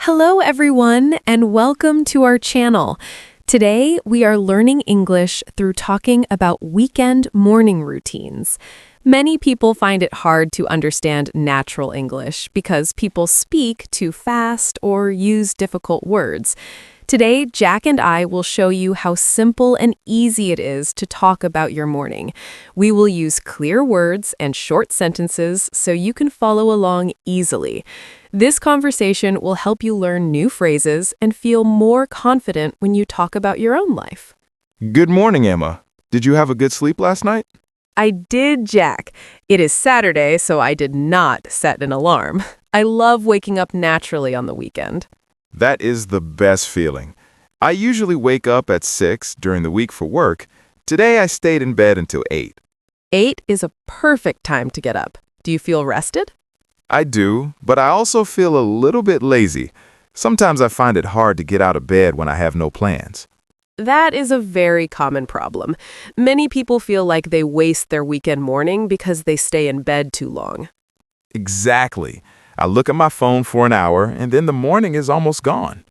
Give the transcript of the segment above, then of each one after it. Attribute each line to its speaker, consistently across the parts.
Speaker 1: Hello, everyone, and welcome to our channel. Today, we are learning English through talking about weekend morning routines. Many people find it hard to understand natural English because people speak too fast or use difficult words. Today, Jack and I will show you how simple and easy it is to talk about your morning. We will use clear words and short sentences so you can follow along easily. This conversation will help you learn new phrases and feel more confident when you talk about your own life.
Speaker 2: Good morning, Emma. Did you have a good sleep last night?
Speaker 1: I did, Jack. It is Saturday, so I did not set an alarm. I love waking up naturally on the weekend.
Speaker 2: That is the best feeling. I usually wake up at 6 during the week for work. Today I stayed in bed until 8.
Speaker 1: 8 is a perfect time to get up. Do you feel rested?
Speaker 2: I do, but I also feel a little bit lazy. Sometimes I find it hard to get out of bed when I have no plans.
Speaker 1: That is a very common problem. Many people feel like they waste their weekend morning because they stay in bed too long.
Speaker 2: Exactly. I look at my phone for an hour, and then the morning is almost gone.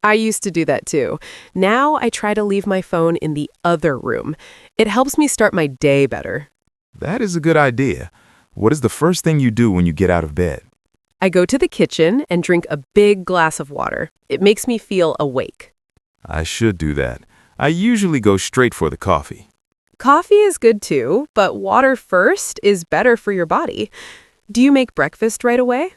Speaker 1: I used to do that too. Now I try to leave my phone in the other room. It helps me start my day better.
Speaker 2: That is a good idea. What is the first thing you do when you get out of bed?
Speaker 1: I go to the kitchen and drink a big glass of water. It makes me feel awake.
Speaker 2: I should do that. I usually go straight for the coffee.
Speaker 1: Coffee is good too, but water first is better for your body. Do you make breakfast right away?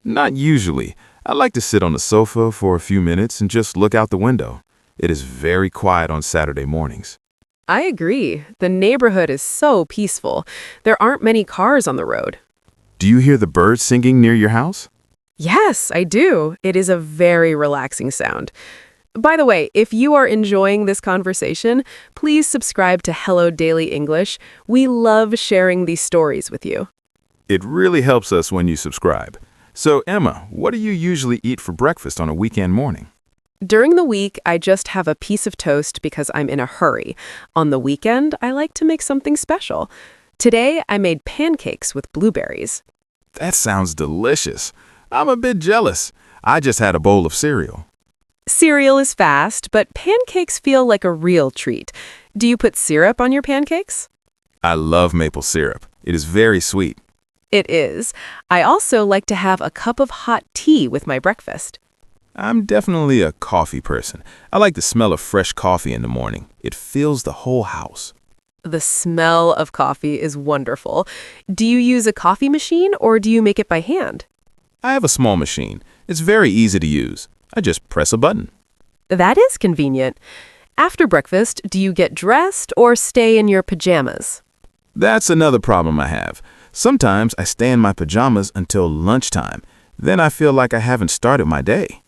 Speaker 2: Not usually. I like to sit on the sofa for a few minutes and just look out the window. It is very quiet on Saturday mornings.
Speaker 1: I agree. The neighborhood is so peaceful. There aren't many cars on the road.
Speaker 2: Do you hear the birds singing near your house?
Speaker 1: Yes, I do. It is a very relaxing sound. By the way, if you are enjoying this conversation, please subscribe to Hello Daily English. We love sharing these stories with you.
Speaker 2: It really helps us when you subscribe. So, Emma, what do you usually eat for breakfast on a weekend morning?
Speaker 1: During the week, I just have a piece of toast because I'm in a hurry. On the weekend, I like to make something special. Today, I made pancakes with blueberries.
Speaker 2: That sounds delicious. I'm a bit jealous. I just had a bowl of cereal.
Speaker 1: Cereal is fast, but pancakes feel like a real treat. Do you put syrup on your pancakes?
Speaker 2: I love maple syrup. It is very sweet.
Speaker 1: It is. I also like to have a cup of hot tea with my breakfast.
Speaker 2: I'm definitely a coffee person. I like the smell of fresh coffee in the morning. It fills the whole house.
Speaker 1: The smell of coffee is wonderful. Do you use a coffee machine or do you make it by hand?
Speaker 2: I have a small machine. It's very easy to use. I just press a button.
Speaker 1: That is convenient. After breakfast, do you get dressed or stay in your pajamas?
Speaker 2: That's another problem I have. Sometimes I stay in my pajamas until lunchtime. Then I feel like I haven't started my day.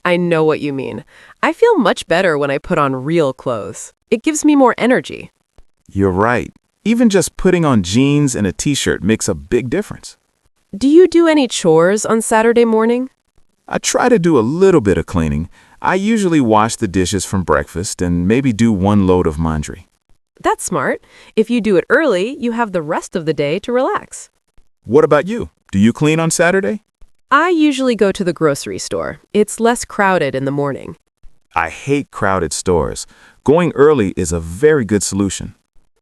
Speaker 1: I know what you mean. I feel much better when I put on real clothes. It gives me more energy.
Speaker 2: You're right. Even just putting on jeans and a t-shirt makes a big difference.
Speaker 1: Do you do any chores on Saturday morning?
Speaker 2: I try to do a little bit of cleaning. I usually wash the dishes from breakfast and maybe do one load of laundry.
Speaker 1: That's smart. If you do it early, you have the rest of the day to relax.
Speaker 2: What about you? Do you clean on Saturday?
Speaker 1: I usually go to the grocery store. It's less crowded in the morning.
Speaker 2: I hate crowded stores. Going early is a very good solution.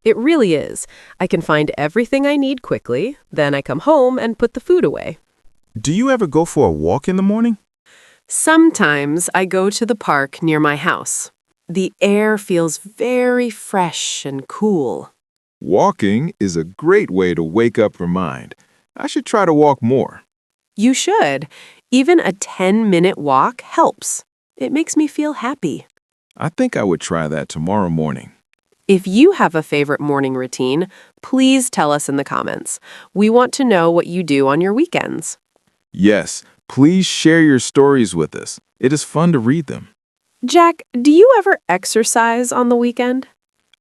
Speaker 1: It really is. I can find everything I need quickly, then I come home and put the food away.
Speaker 2: Do you ever go for a walk in the morning?
Speaker 1: Sometimes I go to the park near my house. The air feels very fresh and cool.
Speaker 3: Walking is a great way to wake up your mind. I should try to walk more.
Speaker 1: You should. Even a 10-minute walk helps. It makes me feel happy.
Speaker 3: I think I would try that tomorrow morning.
Speaker 1: If you have a favorite morning routine, please tell us in the comments. We want to know what you do on your weekends.
Speaker 3: Yes, please share your stories with us. It is fun to read them.
Speaker 1: Jack, do you ever exercise on the weekend?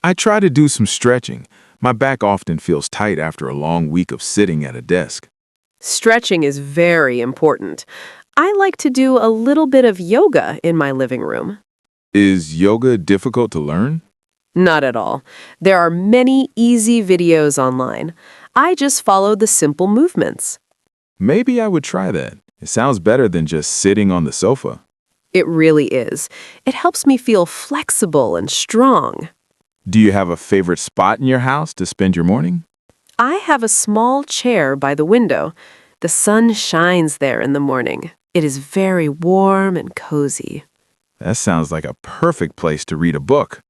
Speaker 3: I try to do some stretching. My back often feels tight after a long week of sitting at a desk.
Speaker 1: Stretching is very important. I like to do a little bit of yoga in my living room.
Speaker 3: Is yoga difficult to learn?
Speaker 1: Not at all. There are many easy videos online. I just follow the simple movements.
Speaker 3: Maybe I would try that. It sounds better than just sitting on the sofa.
Speaker 1: It really is. It helps me feel flexible and strong.
Speaker 3: Do you have a favorite spot in your house to spend your morning?
Speaker 1: I have a small chair by the window. The sun shines there in the morning. It is very warm and cozy.
Speaker 3: That sounds like a perfect place to read a book.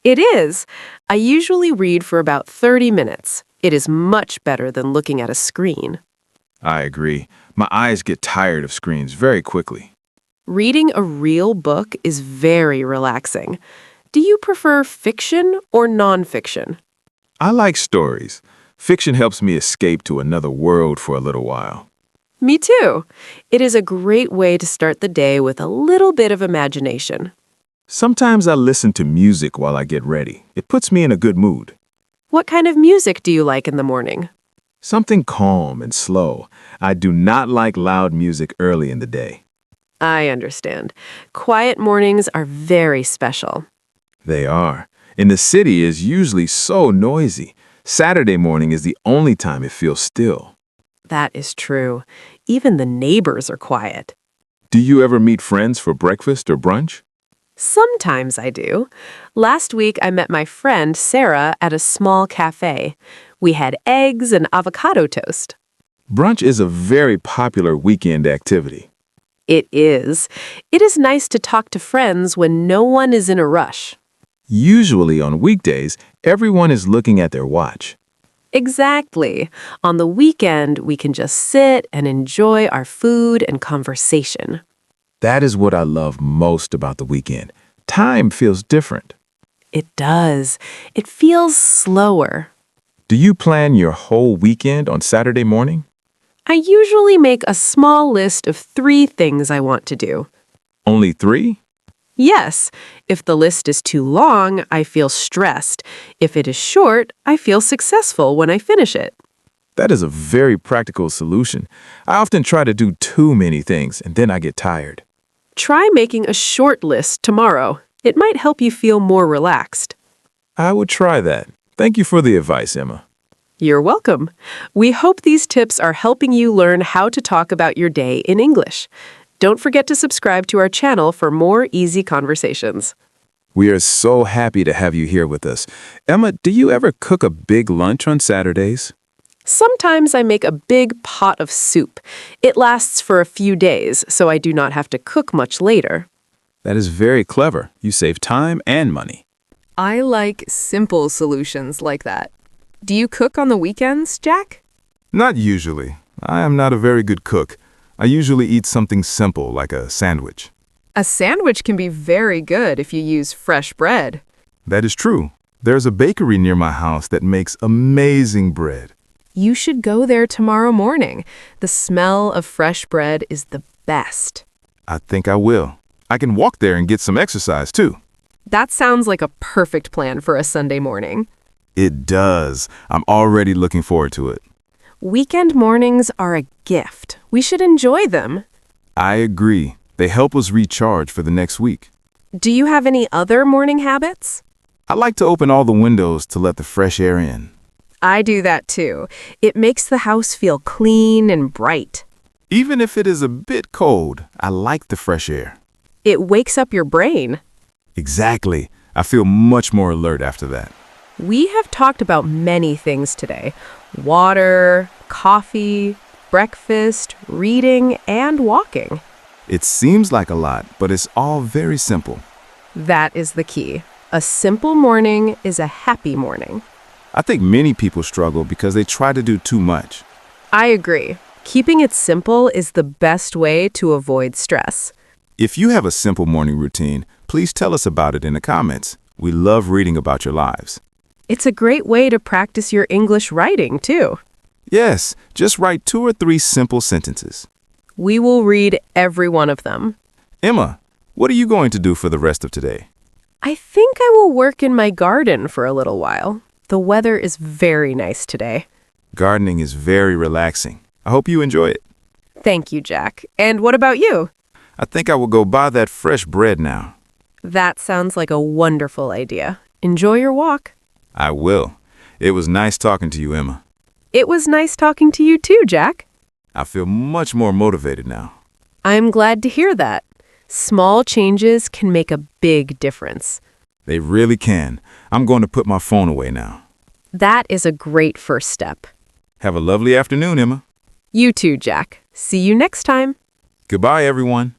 Speaker 1: It is. I usually read for about 30 minutes. It is much better than looking at a screen.
Speaker 3: I agree. My eyes get tired of screens very quickly.
Speaker 1: Reading a real book is very relaxing. Do you prefer fiction or nonfiction?
Speaker 3: I like stories. Fiction helps me escape to another world for a little while.
Speaker 1: Me too. It is a great way to start the day with a little bit of imagination.
Speaker 3: Sometimes I listen to music while I get ready. It puts me in a good mood.
Speaker 1: What kind of music do you like in the morning?
Speaker 3: Something calm and slow. I do not like loud music early in the day.
Speaker 1: I understand. Quiet mornings are very special.
Speaker 3: They are. In the city, it's usually so noisy. Saturday morning is the only time it feels still.
Speaker 1: That is true. Even the neighbors are quiet.
Speaker 3: Do you ever meet friends for breakfast or brunch?
Speaker 1: Sometimes I do. Last week, I met my friend Sarah at a small cafe. We had eggs and avocado toast.
Speaker 3: Brunch is a very popular weekend activity.
Speaker 1: It is. It is nice to talk to friends when no one is in a rush.
Speaker 3: Usually on weekdays, everyone is looking at their watch.
Speaker 1: Exactly. On the weekend, we can just sit and enjoy our food and conversation.
Speaker 3: That is what I love most about the weekend. Time feels different.
Speaker 1: It does. It feels slower.
Speaker 3: Do you plan your whole weekend on Saturday morning?
Speaker 1: I usually make a small list of 3 things I want to do.
Speaker 3: Only 3?
Speaker 1: Yes, if the list is too long, I feel stressed. If it is short, I feel successful when I finish it.
Speaker 3: That is a very practical solution. I often try to do too many things and then I get tired.
Speaker 1: Try making a short list tomorrow. It might help you feel more relaxed.
Speaker 3: I would try that. Thank you for the advice, Emma.
Speaker 1: You're welcome. We hope these tips are helping you learn how to talk about your day in English. Don't forget to subscribe to our channel for more easy conversations.
Speaker 3: We are so happy to have you here with us. Emma, do you ever cook a big lunch on Saturdays?
Speaker 1: Sometimes I make a big pot of soup. It lasts for a few days, so I do not have to cook much later.
Speaker 3: That is very clever. You save time and money.
Speaker 4: I like simple solutions like that. Do you cook on the weekends, Jack?
Speaker 2: Not usually. I am not a very good cook. I usually eat something simple like a sandwich.
Speaker 4: A sandwich can be very good if you use fresh bread.
Speaker 2: That is true. There's a bakery near my house that makes amazing bread.
Speaker 4: You should go there tomorrow morning. The smell of fresh bread is the best.
Speaker 2: I think I will. I can walk there and get some exercise too.
Speaker 4: That sounds like a perfect plan for a Sunday morning.
Speaker 2: It does. I'm already looking forward to it.
Speaker 1: Weekend mornings are a gift. We should enjoy them.
Speaker 2: I agree. They help us recharge for the next week.
Speaker 1: Do you have any other morning habits?
Speaker 2: I like to open all the windows to let the fresh air in.
Speaker 1: I do that too. It makes the house feel clean and bright.
Speaker 2: Even if it is a bit cold, I like the fresh air.
Speaker 1: It wakes up your brain.
Speaker 2: Exactly. I feel much more alert after that.
Speaker 1: We have talked about many things today. Water, coffee, breakfast, reading, and walking.
Speaker 2: It seems like a lot, but it's all very simple.
Speaker 1: That is the key. A simple morning is a happy morning.
Speaker 2: I think many people struggle because they try to do too much.
Speaker 1: I agree. Keeping it simple is the best way to avoid stress.
Speaker 2: If you have a simple morning routine, please tell us about it in the comments. We love reading about your lives.
Speaker 1: It's a great way to practice your English writing, too.
Speaker 2: Yes, just write 2 or 3 simple sentences.
Speaker 1: We will read every one of them.
Speaker 2: Emma, what are you going to do for the rest of today?
Speaker 1: I think I will work in my garden for a little while. The weather is very nice today.
Speaker 2: Gardening is very relaxing. I hope you enjoy it.
Speaker 1: Thank you, Jack. And what about you?
Speaker 2: I think I will go buy that fresh bread now.
Speaker 1: That sounds like a wonderful idea. Enjoy your walk.
Speaker 2: I will. It was nice talking to you, Emma.
Speaker 1: It was nice talking to you too, Jack.
Speaker 2: I feel much more motivated now.
Speaker 4: I'm glad to hear that. Small changes can make a big difference.
Speaker 2: They really can. I'm going to put my phone away now.
Speaker 4: That is a great first step.
Speaker 2: Have a lovely afternoon, Emma.
Speaker 4: You too, Jack. See you next time.
Speaker 2: Goodbye, everyone.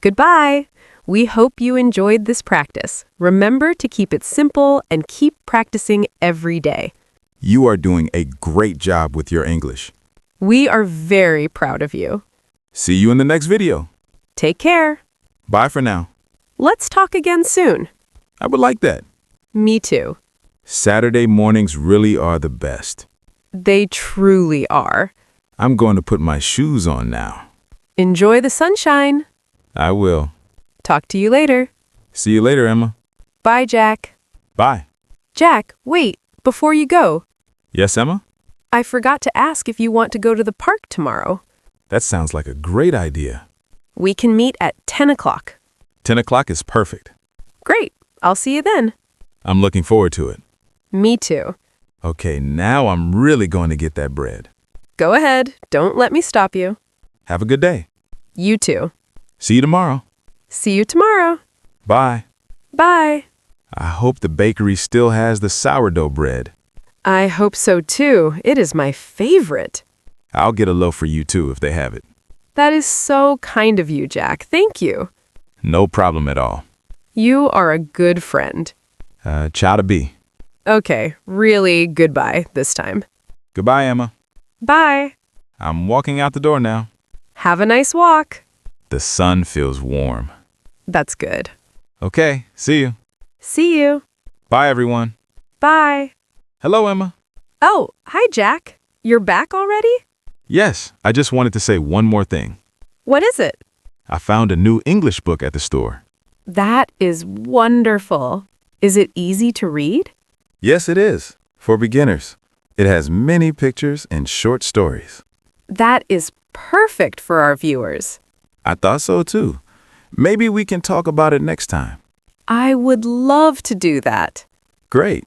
Speaker 4: Goodbye. We hope you enjoyed this practice. Remember to keep it simple and keep practicing every day.
Speaker 2: You are doing a great job with your English.
Speaker 4: We are very proud of you.
Speaker 2: See you in the next video.
Speaker 4: Take care.
Speaker 2: Bye for now.
Speaker 4: Let's talk again soon.
Speaker 2: I would like that.
Speaker 4: Me too.
Speaker 2: Saturday mornings really are the best.
Speaker 4: They truly are.
Speaker 2: I'm going to put my shoes on now.
Speaker 4: Enjoy the sunshine.
Speaker 2: I will.
Speaker 4: Talk to you later.
Speaker 2: See you later, Emma.
Speaker 4: Bye, Jack.
Speaker 2: Bye.
Speaker 4: Jack, wait, before you go,
Speaker 2: Yes, Emma?
Speaker 4: I forgot to ask if you want to go to the park tomorrow.
Speaker 2: That sounds like a great idea.
Speaker 4: We can meet at 10 o'clock.
Speaker 2: 10 o'clock is perfect.
Speaker 4: Great. I'll see you then.
Speaker 2: I'm looking forward to it.
Speaker 4: Me too.
Speaker 2: Okay, now I'm really going to get that bread.
Speaker 4: Go ahead. Don't let me stop you.
Speaker 2: Have a good day.
Speaker 4: You too.
Speaker 2: See you tomorrow.
Speaker 4: See you tomorrow.
Speaker 2: Bye.
Speaker 4: Bye.
Speaker 2: I hope the bakery still has the sourdough bread.
Speaker 4: I hope so too. It is my favorite.
Speaker 2: I'll get a loaf for you too if they have it.
Speaker 4: That is so kind of you, Jack. Thank you.
Speaker 2: No problem at all.
Speaker 4: You are a good friend.
Speaker 2: Ciao to be.
Speaker 4: Okay, really goodbye this time.
Speaker 2: Goodbye, Emma.
Speaker 4: Bye.
Speaker 2: I'm walking out the door now.
Speaker 4: Have a nice walk.
Speaker 2: The sun feels warm.
Speaker 4: That's good.
Speaker 2: Okay, see you.
Speaker 4: See you.
Speaker 2: Bye, everyone.
Speaker 4: Bye.
Speaker 2: Hello, Emma.
Speaker 4: Oh, hi, Jack. You're back already?
Speaker 2: Yes, I just wanted to say one more thing.
Speaker 4: What is it?
Speaker 2: I found a new English book at the store.
Speaker 4: That is wonderful. Is it easy to read?
Speaker 2: Yes, it is. For beginners. It has many pictures and short stories.
Speaker 4: That is perfect for our viewers.
Speaker 2: I thought so too. Maybe we can talk about it next time.
Speaker 4: I would love to do that.
Speaker 2: Great.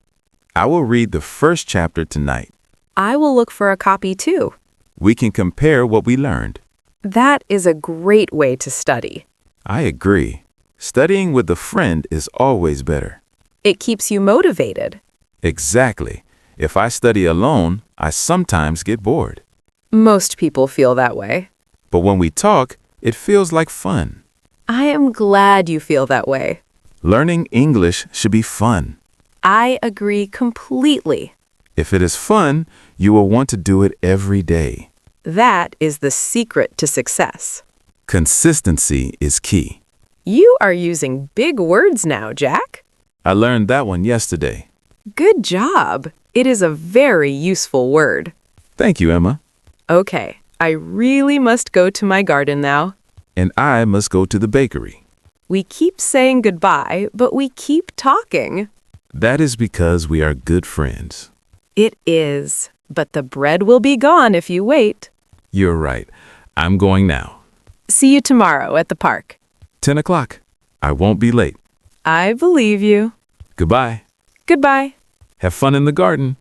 Speaker 2: I will read the first chapter tonight.
Speaker 4: I will look for a copy too.
Speaker 2: We can compare what we learned.
Speaker 4: That is a great way to study.
Speaker 2: I agree. Studying with a friend is always better.
Speaker 4: It keeps you motivated.
Speaker 2: Exactly. If I study alone, I sometimes get bored.
Speaker 4: Most people feel that way.
Speaker 2: But when we talk, it feels like fun.
Speaker 4: I am glad you feel that way.
Speaker 2: Learning English should be fun.
Speaker 4: I agree completely.
Speaker 2: If it is fun, you will want to do it every day.
Speaker 4: That is the secret to success.
Speaker 2: Consistency is key.
Speaker 4: You are using big words now, Jack.
Speaker 2: I learned that one yesterday.
Speaker 4: Good job. It is a very useful word.
Speaker 2: Thank you, Emma.
Speaker 4: Okay, I really must go to my garden now.
Speaker 2: And I must go to the bakery.
Speaker 4: We keep saying goodbye, but we keep talking.
Speaker 2: That is because we are good friends.
Speaker 4: It is, but the bread will be gone if you wait.
Speaker 2: You're right. I'm going now.
Speaker 4: See you tomorrow at the park.
Speaker 2: 10 o'clock. I won't be late.
Speaker 4: I believe you.
Speaker 2: Goodbye.
Speaker 4: Goodbye.
Speaker 2: Have fun in the garden.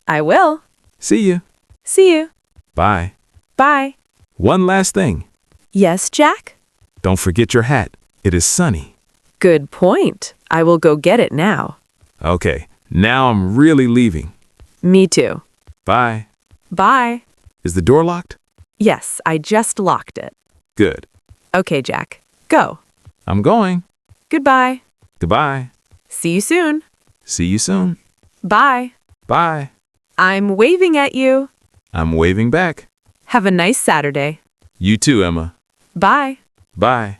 Speaker 4: I will.
Speaker 2: See you.
Speaker 4: See you.
Speaker 2: Bye.
Speaker 4: Bye.
Speaker 2: One last thing.
Speaker 4: Yes, Jack?
Speaker 2: Don't forget your hat. It is sunny.
Speaker 4: Good point. I will go get it now.
Speaker 2: Okay, now I'm really leaving.
Speaker 4: Me too.
Speaker 2: Bye.
Speaker 4: Bye.
Speaker 2: Is the door locked?
Speaker 4: Yes, I just locked it.
Speaker 2: Good.
Speaker 4: Okay, Jack. Go.
Speaker 2: I'm going.
Speaker 4: Goodbye.
Speaker 2: Goodbye.
Speaker 4: See you soon.
Speaker 2: See you soon.
Speaker 4: Bye.
Speaker 2: Bye.
Speaker 4: I'm waving at you.
Speaker 2: I'm waving back.
Speaker 4: Have a nice Saturday.
Speaker 2: You too, Emma.
Speaker 4: Bye.
Speaker 2: Bye.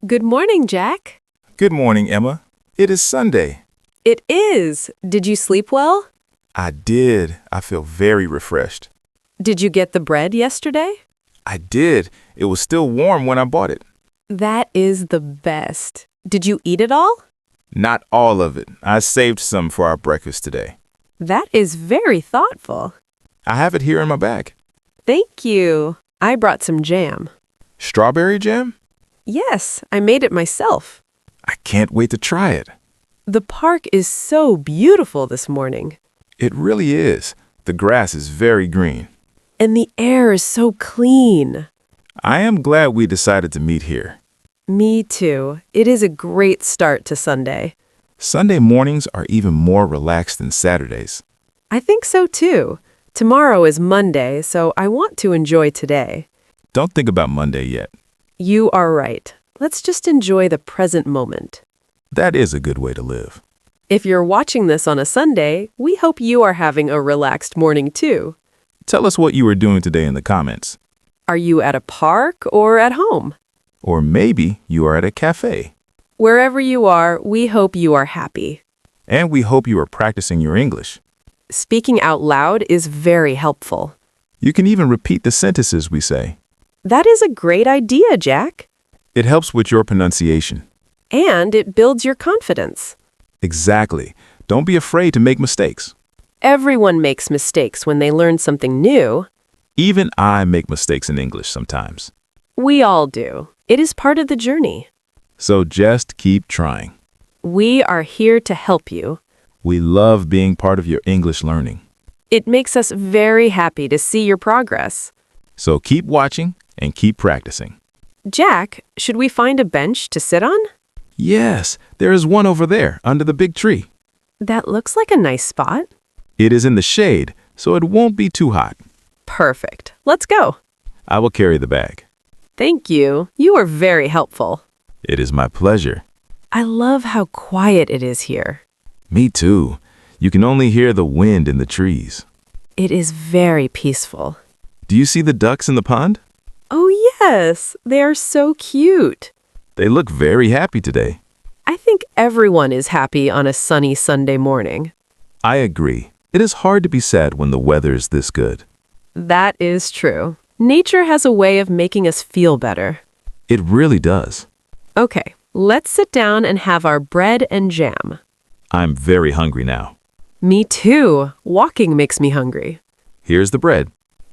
Speaker 4: Good morning, Jack.
Speaker 2: Good morning, Emma. It is Sunday.
Speaker 4: It is. Did you sleep well?
Speaker 2: I did. I feel very refreshed.
Speaker 4: Did you get the bread yesterday?
Speaker 2: I did. It was still warm when I bought it.
Speaker 4: That is the best. Did you eat it all?
Speaker 2: Not all of it. I saved some for our breakfast today.
Speaker 4: That is very thoughtful.
Speaker 2: I have it here in my bag.
Speaker 4: Thank you. I brought some jam.
Speaker 2: Strawberry jam?
Speaker 4: Yes, I made it myself.
Speaker 2: I can't wait to try it.
Speaker 4: The park is so beautiful this morning.
Speaker 2: It really is. The grass is very green.
Speaker 4: And the air is so clean.
Speaker 2: I am glad we decided to meet here.
Speaker 4: Me too. It is a great start to Sunday.
Speaker 2: Sunday mornings are even more relaxed than Saturdays.
Speaker 4: I think so too. Tomorrow is Monday, so I want to enjoy today.
Speaker 2: Don't think about Monday yet.
Speaker 4: You are right. Let's just enjoy the present moment.
Speaker 2: That is a good way to live.
Speaker 4: If you're watching this on a Sunday, we hope you are having a relaxed morning too.
Speaker 2: Tell us what you were doing today in the comments.
Speaker 4: Are you at a park or at home?
Speaker 2: Or maybe you are at a cafe.
Speaker 4: Wherever you are, we hope you are happy.
Speaker 2: And we hope you are practicing your English.
Speaker 4: Speaking out loud is very helpful.
Speaker 2: You can even repeat the sentences we say.
Speaker 4: That is a great idea, Jack.
Speaker 2: It helps with your pronunciation.
Speaker 4: And it builds your confidence.
Speaker 2: Exactly. Don't be afraid to make mistakes.
Speaker 4: Everyone makes mistakes when they learn something new.
Speaker 2: Even I make mistakes in English sometimes.
Speaker 4: We all do. It is part of the journey.
Speaker 2: So just keep trying.
Speaker 4: We are here to help you.
Speaker 2: We love being part of your English learning.
Speaker 4: It makes us very happy to see your progress.
Speaker 2: So keep watching and keep practicing.
Speaker 4: Jack, should we find a bench to sit on?
Speaker 2: Yes, there is one over there under the big tree.
Speaker 4: That looks like a nice spot.
Speaker 2: It is in the shade, so it won't be too hot.
Speaker 4: Perfect. Let's go.
Speaker 2: I will carry the bag.
Speaker 4: Thank you. You are very helpful.
Speaker 2: It is my pleasure.
Speaker 4: I love how quiet it is here.
Speaker 2: Me too. You can only hear the wind in the trees.
Speaker 4: It is very peaceful.
Speaker 2: Do you see the ducks in the pond?
Speaker 4: Oh, yes. They are so cute.
Speaker 2: They look very happy today.
Speaker 4: I think everyone is happy on a sunny Sunday morning.
Speaker 2: I agree. It is hard to be sad when the weather is this good.
Speaker 4: That is true. Nature has a way of making us feel better.
Speaker 2: It really does.
Speaker 4: Okay, let's sit down and have our bread and jam.
Speaker 2: I'm very hungry now.
Speaker 4: Me too. Walking makes me hungry.
Speaker 2: Here's the bread.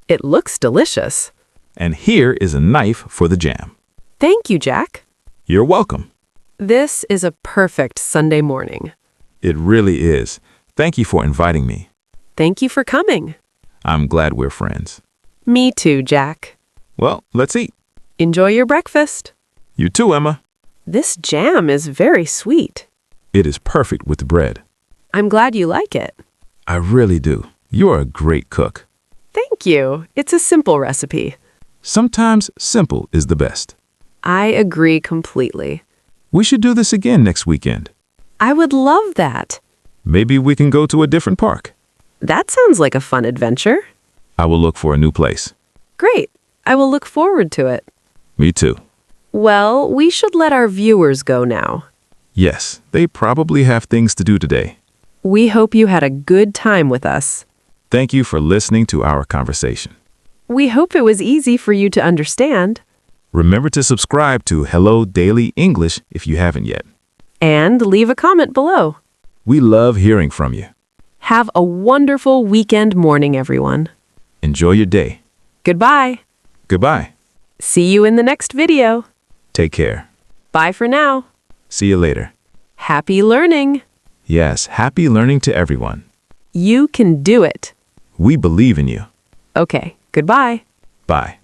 Speaker 4: It looks delicious.
Speaker 2: And here is a knife for the jam.
Speaker 4: Thank you, Jack.
Speaker 2: You're welcome.
Speaker 4: This is a perfect Sunday morning.
Speaker 2: It really is. Thank you for inviting me.
Speaker 4: Thank you for coming.
Speaker 2: I'm glad we're friends.
Speaker 4: Me too, Jack.
Speaker 2: Well, let's eat.
Speaker 4: Enjoy your breakfast.
Speaker 2: You too, Emma.
Speaker 4: This jam is very sweet.
Speaker 2: It is perfect with the bread.
Speaker 4: I'm glad you like it.
Speaker 2: I really do. You're a great cook.
Speaker 4: Thank you. It's a simple recipe.
Speaker 2: Sometimes simple is the best.
Speaker 4: I agree completely.
Speaker 2: We should do this again next weekend.
Speaker 4: I would love that.
Speaker 2: Maybe we can go to a different park.
Speaker 4: That sounds like a fun adventure.
Speaker 2: I will look for a new place.
Speaker 4: Great. I will look forward to it.
Speaker 2: Me too.
Speaker 4: Well, we should let our viewers go now.
Speaker 2: Yes, they probably have things to do today.
Speaker 4: We hope you had a good time with us.
Speaker 2: Thank you for listening to our conversation.
Speaker 4: We hope it was easy for you to understand.
Speaker 2: Remember to subscribe to Hello Daily English if you haven't yet.
Speaker 4: And leave a comment below.
Speaker 2: We love hearing from you.
Speaker 4: Have a wonderful weekend morning, everyone.
Speaker 2: Enjoy your day.
Speaker 4: Goodbye.
Speaker 2: Goodbye.
Speaker 4: See you in the next video.
Speaker 2: Take care.
Speaker 4: Bye for now.
Speaker 2: See you later.
Speaker 4: Happy learning.
Speaker 2: Yes, happy learning to everyone.
Speaker 4: You can do it.
Speaker 2: We believe in you.
Speaker 4: Okay, goodbye.
Speaker 2: Bye.